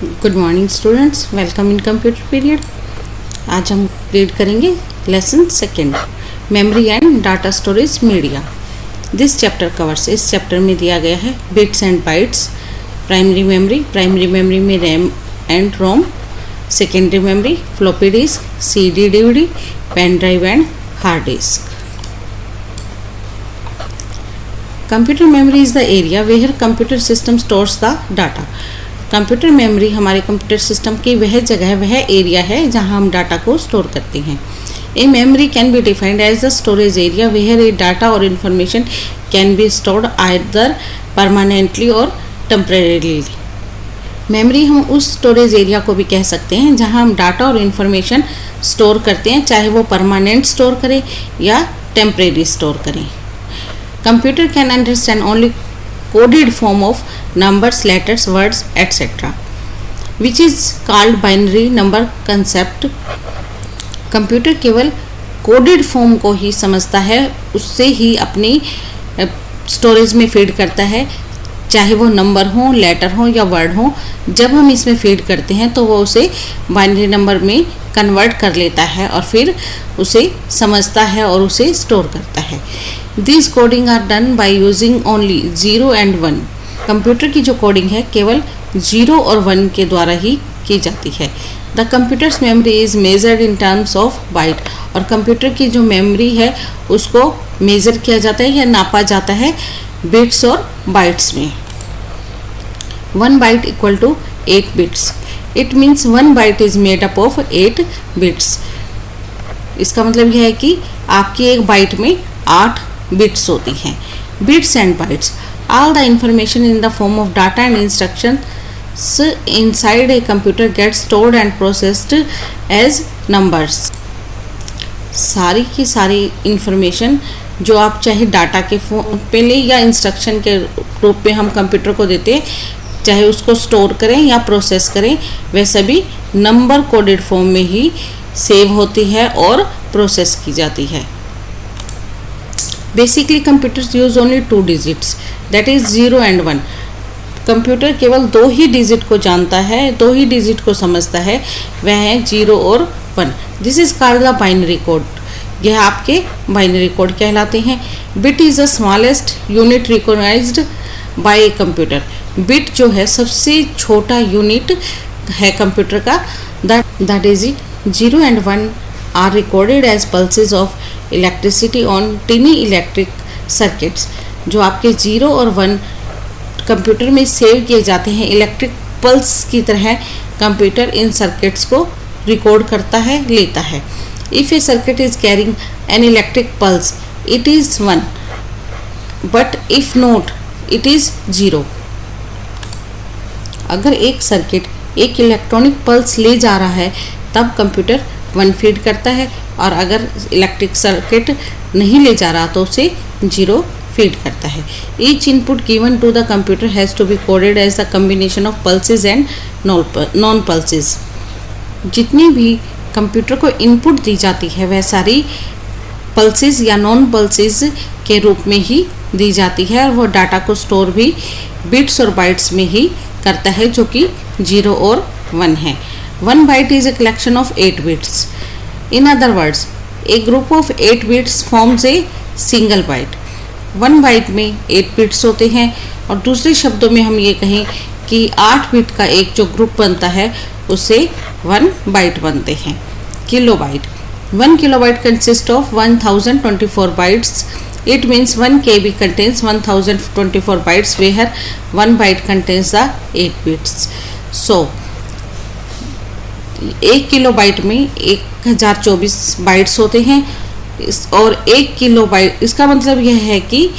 Good morning students, welcome in computer period. आज हम read करेंगे lesson second, memory and data storage media. This chapter covers, इस chapter में दिया गया है bits and bytes, primary memory में RAM and ROM, secondary memory floppy disk, CD DVD, pen drive and hard disk. Computer memory is the area where computer system stores the data. Computer memory हमारे computer system की वह जगह है, वह area है जहां हम डाटा को स्टोर करते हैं। A memory can be defined as the storage area where a data और information can be stored either permanently और टेम्परेरीली। मेमोरी हम उस स्टोरेज एरिया को भी कह सकते हैं जहां हम डाटा और इन्फॉर्मेशन स्टोर करते हैं, चाहे वो परमानेंट स्टोर करें या टेम्परेरी स्टोर करें। Computer can understand only coded form of numbers, letters, words, etc., which is called binary number concept. Computer केवल कोडेड फॉर्म को ही समझता है, उससे ही अपनी स्टोरेज में फीड करता है, चाहे वो नंबर हो, लेटर हो या वर्ड हो। जब हम इसमें फीड करते हैं तो वो उसे बाइनरी नंबर में कन्वर्ट कर लेता है और फिर उसे समझता है और उसे स्टोर करता है। This coding are done by using only 0 and 1। Computer की जो कोडिंग है केवल 0 और 1 के द्वारा ही की जाती है। The computer's memory is measured in terms of bite. और कंप्यूटर की जो मेमोरी है उसको मेजर किया जाता है या नापा जाता है बिट्स और बाइट्स में। 1 byte equal to 8 bits। It means 1 byte is made up of 8 bits। इसका मतलब यह है कि आपकी एक बाइट में 8 बिट्स होती हैं। Bits and bytes, all the information in the form of data and instructions inside a computer get stored and processed as numbers. सारी की सारी इंफॉर्मेशन जो आप चाहे डाटा के फॉर्म पे ले या इंस्ट्रक्शन के रूप में हम कंप्यूटर को देते हैं, चाहे उसको स्टोर करें या प्रोसेस करें, वह सभी नंबर कोडेड फॉर्म में ही सेव होती है और प्रोसेस की जाती है। Basically computers use only 2 digits, that is 0 and 1। Computer केवल 2 ही डिजिट को जानता है, 2 ही डिजिट को समझता है, वह है 0 और 1। This is called the binary code. यह आपके बाइनरी कोड कहलाते हैं। Bit is the smallest unit recognised by a computer. Bit जो है सबसे छोटा यूनिट है कंप्यूटर का। The digit 0 and 1 are recorded as pulses of electricity on tiny electric circuits। जो आपके 0 और 1 कंप्यूटर में सेव किए जाते हैं इलेक्ट्रिक पल्स की तरह, कंप्यूटर इन सर्किट्स को रिकॉर्ड करता है, लेता है। If A circuit is carrying an electric pulse it is 1, but if not it is 0। अगर एक सर्किट एक इलेक्ट्रॉनिक पल्स ले जा रहा है तब कंप्यूटर 1 फीड करता है, और अगर इलेक्ट्रिक सर्किट नहीं ले जा रहा तो उसे 0 फीड करता है। Each input given to the computer has to be coded as the combination of pulses and non pulses. जितनी भी कंप्यूटर को इनपुट दी जाती है वह सारी पल्सेज या नॉन पल्सेज के रूप में ही दी जाती है, और वो डाटा को स्टोर भी बिट्स और बाइट्स में ही करता है, जो कि 0 और 1 है। 1 byte is a collection of 8 bits. In other words, a group of 8 bits forms a single byte. 1 byte में 8 bits होते हैं, और दूसरे शब्दों में हम ये कहें कि 8 बिट का एक जो ग्रुप बनता है उसे 1 byte बनते हैं। Kilobyte, 1 kilobyte consists of 1024 bytes. It means 1 KB contains 1024 bytes, where 1 byte contains the 8 bits. So 1 kilobyte में 1024 बाइट्स होते हैं, और 1 किलोबाइट, इसका मतलब यह है कि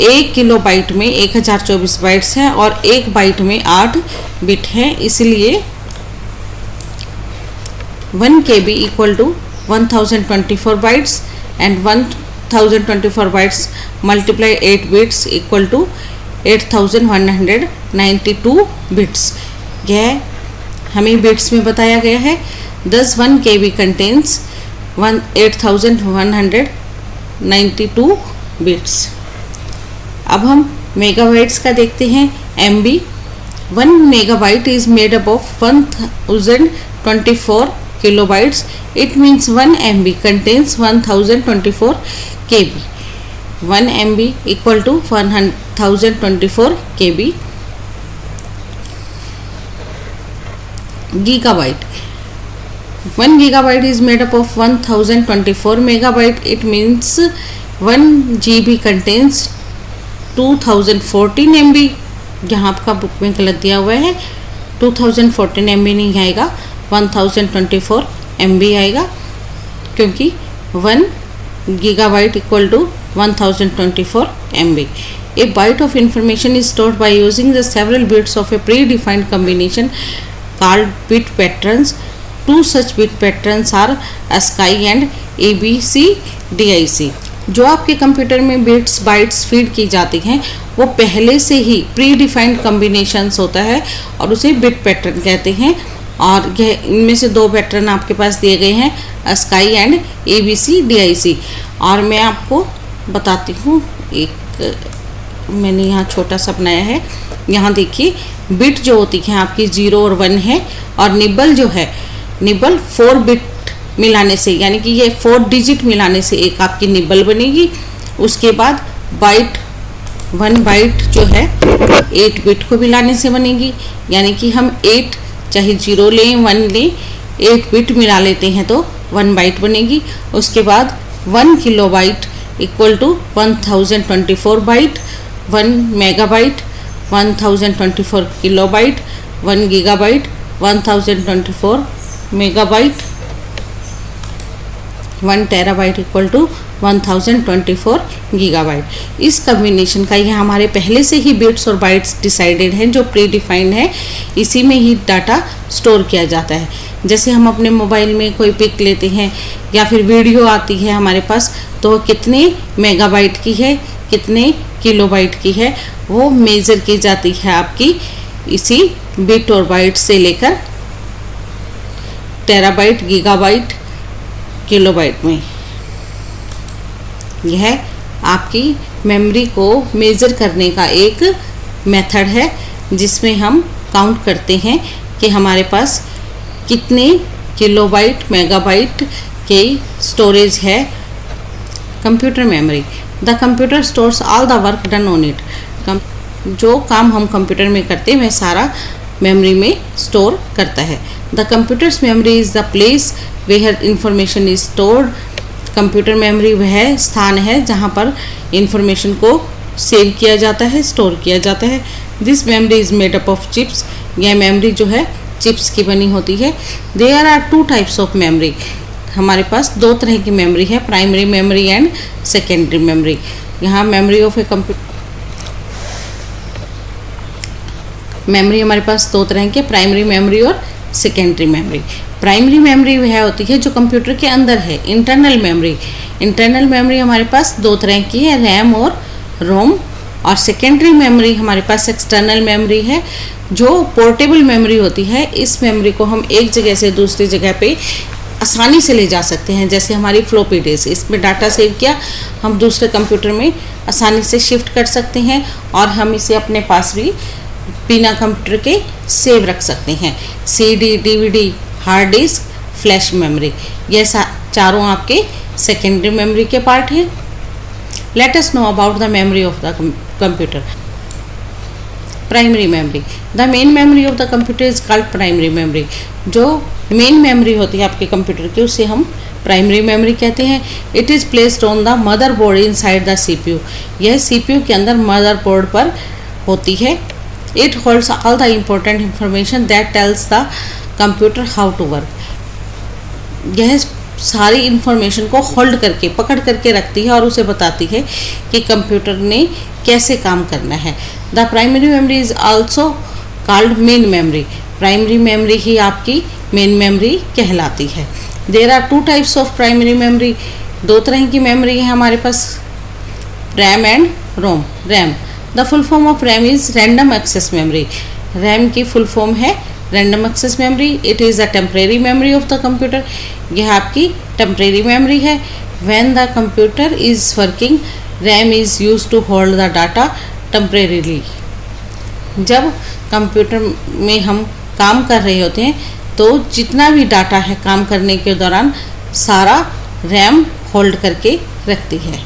1 किलोबाइट में 1024 बाइट्स हैं और 1 बाइट में 8 बिट हैं। इसलिए 1 KB equal to 1024 bytes and 1024 bytes multiply 8 bits equal to 8192 bits. यह हमें बिट्स में बताया गया है। 1 KB कंटेन्स 8192 बिट्स। अब हम मेगाबाइट्स का देखते हैं। MB 1 megabyte is made up of 1024 kilobytes. It means 1 MB contains 1024 KB. 1 MB equal to 1024 KB. Gigabyte. 1 gigabyte is made up of 1024 megabyte. It means 1 GB contains 2014 MB. यहाँ आपका book में गलत दिया हुआ है, 2014 MB नहीं आएगा, 1024 MB आएगा, क्योंकि 1 gigabyte equal to 1024 MB. A byte of information is stored by using the several bits of a predefined combination called bit patterns. Two such bit patterns are ASCII and ABCDIC. जो आपके computer में bits bytes feed की जाती हैं वो पहले से ही pre defined combinations होता है और उसे बिट पैटर्न कहते हैं। और यह इनमें से दो पैटर्न आपके पास दिए गए हैं, ASCII एंड ABCDIC। और मैं आपको बताती हूँ, एक मैंने यहाँ छोटा सा बनाया है। यहाँ देखिए बिट जो होती है आपकी 0 और 1 है, और निबल जो है, निबल 4 बिट मिलाने से, यानी कि ये 4 डिजिट मिलाने से एक आपकी निबल बनेगी। उसके बाद बाइट 1 बाइट जो है 8 बिट को मिलाने से बनेगी, यानी कि हम 8 चाहे 0 लें 1 लें 8 बिट मिला लेते हैं तो 1 बाइट बनेगी। उसके बाद 1 kilobyte equal to 1024 byte, 1 megabyte 1024 kilobyte, 1 gigabyte 1024 megabyte, 1 terabyte equal to 1024 gigabyte. इस कम्बिनेशन का, ये हमारे पहले से ही बिट्स और बाइट्स डिसाइडेड हैं, जो प्री डिफाइंड है, इसी में ही डाटा स्टोर किया जाता है। जैसे हम अपने मोबाइल में कोई पिक लेते हैं या फिर वीडियो आती है हमारे पास, तो कितने मेगाबाइट की है, कितने किलोबाइट की है, वो मेज़र की जाती है आपकी इसी बिट और बाइट से लेकर टेराबाइट, गीगाबाइट, किलोबाइट में। यह आपकी मेमोरी को मेज़र करने का एक मेथड है, जिसमें हम काउंट करते हैं कि हमारे पास कितने किलोबाइट मेगाबाइट के स्टोरेज है computer memory. The computer stores all the work done on it. जो काम हम कंप्यूटर में करते हैं वह सारा मेमोरी में स्टोर करता है। The computer's memory is the place where information is stored. Computer memory वह स्थान है जहाँ पर इंफॉर्मेशन को सेव किया जाता है, स्टोर किया जाता है। This memory is made up of chips. यह मेमोरी जो है चिप्स की बनी होती है। There are 2 types of memory. हमारे पास 2 तरह की मेमोरी है, primary memory and secondary memory. यहाँ memory of a computer, memory हमारे पास 2 तरह की, प्राइमरी मेमोरी और सेकेंडरी मेमोरी। प्राइमरी मेमोरी वह होती है जो कंप्यूटर के अंदर है, इंटरनल मेमोरी। इंटरनल मेमोरी हमारे पास 2 तरह की है, रैम और रोम। और सेकेंडरी मेमोरी हमारे पास एक्सटर्नल मेमोरी है, जो पोर्टेबल मेमोरी होती है। इस मेमोरी को हम एक जगह से दूसरी जगह पे आसानी से ले जा सकते हैं, जैसे हमारी फ्लॉपी डिस्क। इसमें डाटा सेव किया, हम दूसरे कंप्यूटर में आसानी से शिफ्ट कर सकते हैं, और हम इसे अपने पास भी बिना कंप्यूटर के सेव रख सकते हैं। CD, DVD, hard disk, flash memory, ये चारों आपके सेकेंडरी मेमोरी के पार्ट हैं। Let us know about the memory of the computer. Primary memory. The main memory of the computer is called primary memory. जो main memory होती है आपके computer की, उसे हम प्राइमरी मेमोरी कहते हैं। It is placed on the mother board in side the CPU। यह CPU के अंदर मदर बोर्ड पर होती है। It holds all the important information that tells the computer how to work। यह सारी इंफॉर्मेशन को होल्ड करके, पकड़ करके रखती है और उसे बताती है कि कंप्यूटर ने कैसे काम करना है। The primary memory is also called main memory. Primary memory ही आपकी मेन मेमोरी कहलाती है। There are 2 types of primary memory. 2 तरह की मेमोरी है हमारे पास, RAM and ROM. RAM, the full form of RAM is random access memory. RAM की फुल फॉर्म है random access memory. It is the temporary memory of the computer. यह आपकी temporary memory है। When the computer is working, RAM is used to hold the data temporarily. जब computer में हम काम कर रहे होते हैं तो जितना भी डाटा है काम करने के दौरान सारा रैम होल्ड करके रखती है।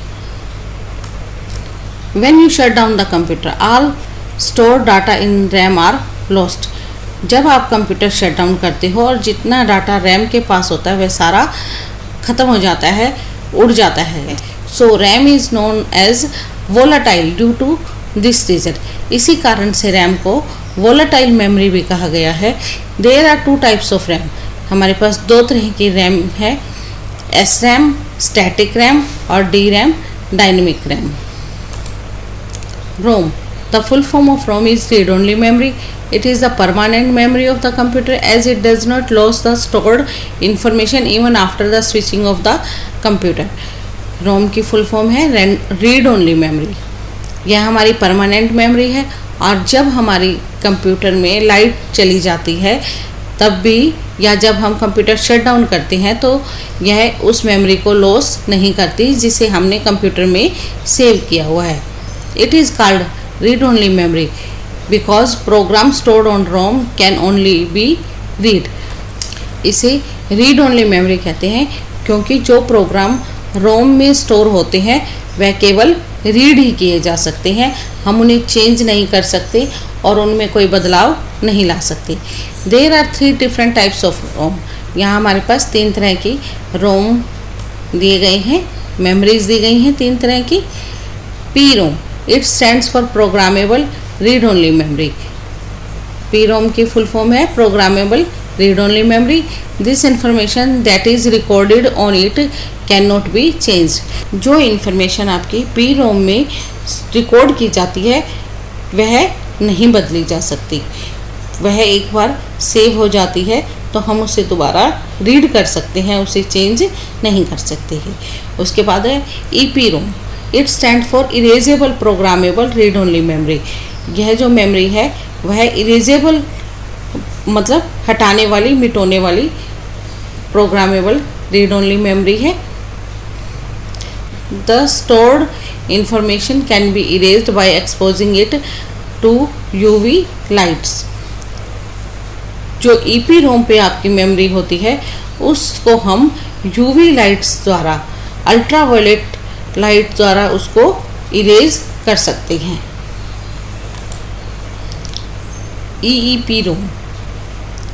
When you shut down the computer, all stored data in RAM are lost. जब आप कंप्यूटर शट डाउन करते हो और जितना डाटा रैम के पास होता है वह सारा ख़त्म हो जाता है, उड़ जाता है। So RAM is known as volatile due to this reason. इसी कारण से रैम को वोलाटाइल मेमोरी भी कहा गया है। There are 2 types of RAM. हमारे पास 2 तरह की रैम है, एस रैम स्टैटिक रैम और D RAM dynamic RAM. ROM. The full form of ROM is read-only memory. It is the permanent memory of the computer as it does not lose the stored information even after the switching of the computer. ROM की full form है read only memory. यह हमारी permanent memory है और जब हमारी computer में light चली जाती है तब भी या जब हम कंप्यूटर शट डाउन करते हैं तो यह उस मेमोरी को लॉस नहीं करती जिसे हमने कंप्यूटर में सेव किया हुआ है। It is called read-only memory because program stored on ROM can only be read. इसे read-only memory कहते हैं क्योंकि जो प्रोग्राम ROM में स्टोर होते हैं वह केवल रीड ही किए जा सकते हैं, हम उन्हें चेंज नहीं कर सकते और उनमें कोई बदलाव नहीं ला सकते। There are 3 different types of ROM. यहाँ हमारे पास 3 तरह की ROM दिए गए हैं, मेमोरीज दी गई हैं 3 तरह की। PROM it stands for programmable read only memory. PROM की फुल फॉर्म है programmable read only memory. This information that is recorded on it can not be change. जो इंफॉर्मेशन आपकी PROM में रिकॉर्ड की जाती है वह नहीं बदली जा सकती। वह एक बार सेव हो जाती है तो हम उसे दोबारा रीड कर सकते हैं, उसे चेंज नहीं कर सकते हैं। उसके बाद है EPROM। It stand for erasable programmable read only memory. यह जो मेमोरी है वह इरेजेबल मतलब हटाने वाली मिटाने वाली प्रोग्रामेबल रीड ओनली मेमोरी है। The stored information can be erased by exposing it to UV lights. जो EPROM पे आपकी मेमोरी होती है उसको हम UV लाइट्स द्वारा, अल्ट्रावायलेट लाइट द्वारा उसको इरेज कर सकते हैं। EEPROM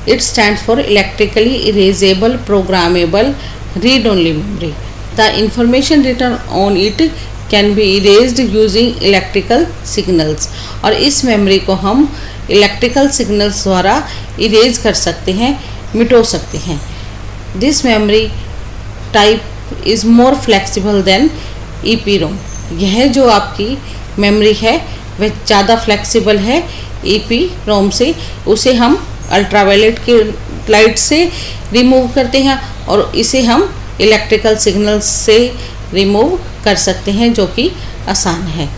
it stand for electrically erasable programmable read only memory. The information written on it can be erased using electrical signals. और इस मेमोरी को हम इलेक्ट्रिकल सिग्नल्स द्वारा इरेज कर सकते हैं, मिटो सकते हैं। This memory type is more flexible than EPROM। यह जो आपकी मेमोरी है वह ज़्यादा फ्लेक्सिबल है EPROM से। उसे हम अल्ट्रावायलेट की लाइट से रिमूव करते हैं और इसे हम इलेक्ट्रिकल सिग्नल्स से रिमूव कर सकते हैं जो कि आसान है।